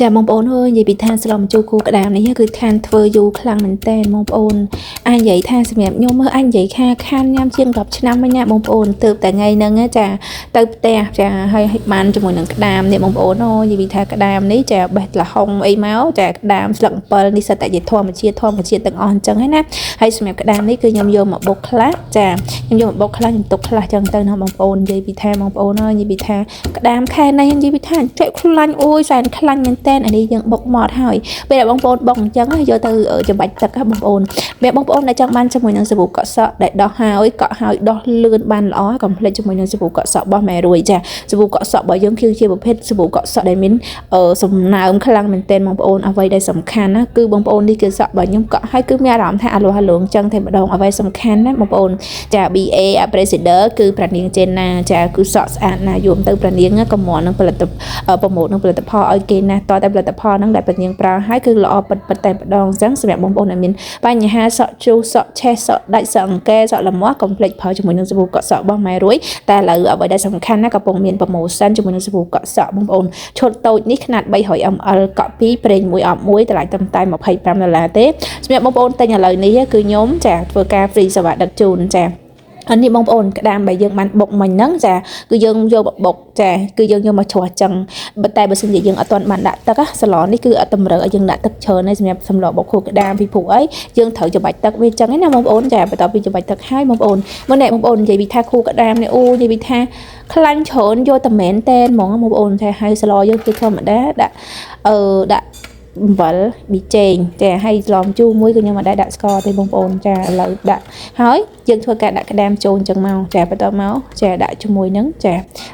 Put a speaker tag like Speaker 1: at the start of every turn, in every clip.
Speaker 1: ចាបងប្អូនអើយនិយាយពីឋានស្លំជូគូក្តាមនេះគឺឋានធ្វើយូរខ្លាំងមែនតើបងប្អូនអញនិយាយថាសម្រាប់ខ្ញុំមើលអញនិយាយថាខានញ៉ាំជាង10ឆ្នាំហើយណាបងប្អូនទើបតែថ្ងៃហ្នឹងចាទៅផ្ទះចាហើយបានជាមួយនឹងក្តាមនេះបងប្អូនអូនិយាយពីថាក្តាមនេះចាបេះលហុងអីមកចាក្តាមស្លឹកអំពិលនេះសិតតែជាធម្មជាតិទាំងអស់អញ្ចឹងហើយណាហើយសម្រាប់ក្តាមនេះគឺខ្ញុំយកមកបុកខ្លះចាខ្ញុំយកមកបុកខ្លះខ្ញុំទុកខ្លះចឹងទៅណាបងប្អូននិយាយពីថាបងប្អូនអើយនិយាយពីថាក្តាមខែនេះនិយាយពីថាចេះខ្លាញ់អូយសែនខ្លាញ់មែនតើអានេះយើងបុកមកហើយពេលដែលបងប្អូនបុកអញ្ចឹងយកទៅចំបាច់ទឹកបងប្អូនពេលបងប្អូនដែលចង់បានជាមួយនឹងសាប៊ូកក់សក់ដែលដោះហើយកក់ហើយដោះលឿនបានល្អកុំភ្លេចជាមួយនឹងសាប៊ូកក់សក់របស់ម៉ែរួយចាសាប៊ូកក់សក់របស់យើងគឺជាប្រភេទសាប៊ូកក់សក់ដែលមានសំណើមខ្លាំងមែនទែនបងប្អូនអ្វីដែលសំខាន់ណាគឺបងប្អូននេះគឺសក់របស់ខ្ញុំកក់ហើយគឺមានអារម្មណ៍ថាអាលោះអាលងអញ្ចឹងតែម្ដងអ្វីសំខាន់ណាបងប្អូនចា BA Ambassador គឺប្រានាងចេនណាចាគឺសក់ស្អាតណាយំទៅប្រានាងកុំមកនឹងផលិតប្រម៉ូទនឹងផលិតផលឲ្យគេណាតតែផលិតផលហ្នឹងដែលប្រានាងប្រើហើយគឺល្អពិតតែម្ដងអញ្ចឹងសម្រាប់បងប្អូនដែលមានបញ្ហាសក់ជ្រុះសក់ឆេះសក់ដាច់សក់អង្គែសក់លមាស់កុំភ្លេចប្រើជាមួយនឹងសាប៊ូកក់សក់របស់ម៉ែរួយតែឥឡូវអ្វីដែលសំខាន់ណាកំពុងមានប្រូម៉ូសិនជាមួយនឹងសាប៊ូកក់សក់បងប្អូនឈុតតូចនេះខ្នាត 300ml កក់2ប្រេង1អប់1តម្លៃត្រឹមតែ$25ទេសម្រាប់បងប្អូនទិញឥឡូវនេះគឺខ្ញុំចាធ្វើការ free សេវាដឹកជូនចាអានេះបងប្អូនក្តាមដែលយើងបានបុកមិញហ្នឹងចាគឺយើងយកមកបុកចាគឺយើងយកមកច្រោះចឹងតែបើសិនជាយើងអត់ទាន់បានដាក់ទឹកសាឡនេះគឺអត់តម្រូវឲ្យយើងដាក់ទឹកច្រើនទេសម្រាប់សម្លបុកខួរក្តាមពីព្រោះអីយើងត្រូវច្របាច់ទឹកវាចឹងណាបងប្អូនចាបន្ទាប់ពីច្របាច់ទឹកហើយបងប្អូនមើលនេះបងប្អូននិយាយពីថាខួរក្តាមនេះអូនិយាយពីថាខ្លាញ់ច្រើនយកតែមែនតែនហ្មងបងប្អូនចាហើយស្លយើងគឺធម្មតាដាក់ដាក់អំបិលប៊ីចេងចាហើយស្លមជូរមួយក៏ខ្ញុំអត់ដាក់ស្ករទេបងប្អូនចាឥឡូវដាក់ហើយយើងធ្វើការដាក់ក្តាមចូលអញ្ចឹងមកចាបន្តមកចាដាក់ជាមួយនឹងចា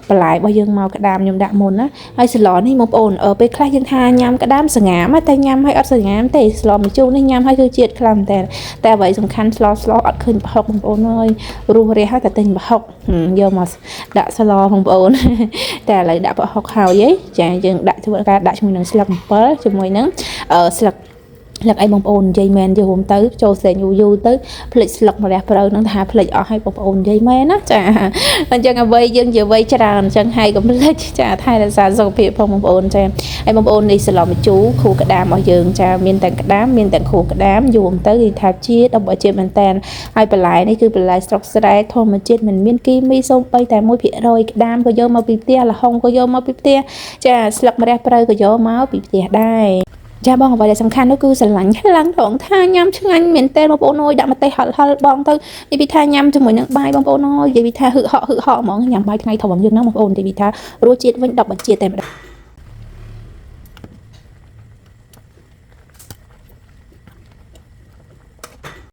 Speaker 1: បន្លែរបស់យើងមកក្តាមខ្ញុំដាក់មុនណាហើយស្លនេះបងប្អូនពេលខ្លះយើងថាញ៉ាំក្តាមសងាមតែញ៉ាំហើយអត់សងាមទេស្លមជូរនេះញ៉ាំហើយគឺជាតិខ្លាំងតែអ្វីសំខាន់ស្លអត់ឃើញប្រហុកបងប្អូនអើយរស់រះហើយតែទិញប្រហុកយកមកដាក់ស្លបងប្អូនតែឥឡូវដាក់ប្រហុកហើយចាយើងដាក់ធ្វើការដាក់ជាមួយនឹងស្លឹកអំពិលជាមួយនឹងស្លឹកអីបងប្អូននិយាយមែនយករួមទៅចូលស្រែងយូរទៅផ្លិចស្លឹកម្រះព្រៅហ្នឹងថាផ្លិចអស់ឲ្យបងប្អូននិយាយមែនណាចាអញ្ចឹងអ្វីយើងជាអ្វីច្រើនអញ្ចឹងហើយកុំភ្លេចចាថែរក្សាសុខភាពផងបងប្អូនចាហើយបងប្អូននេះស្លម្ជូរខួរក្តាមរបស់យើងចាមានទាំងក្តាមមានទាំងខួរក្តាមយូរទៅគឺថាជាដល់ជាតិមែនតើហើយបន្លែនេះគឺបន្លែស្រុកស្រែធម្មជាតិមិនមានគីមីសូម្បីតែ1%ក្តាមក៏យកមកពីផ្ទះលហុងក៏យកមកពីផ្ទះចាស្លឹកម្រះព្រៅក៏យកមកពីផ្ទះដែរចាបងអ្វីដែលសំខាន់នោះគឺស្រឡាញ់ខ្លាំងត្រង់ថាញ៉ាំឆ្ងាញ់មែនតើបងប្អូនអើយដាក់ម្ទេសហិលបងទៅនិយាយពីថាញ៉ាំជាមួយនឹងបាយបងប្អូនអើយនិយាយពីថាហឹកហក់ហ្មងញ៉ាំបាយថ្ងៃធំយើងហ្នឹងបងប្អូននិយាយពីថារសជាតិវិញ10 ជាតិតែម្ដង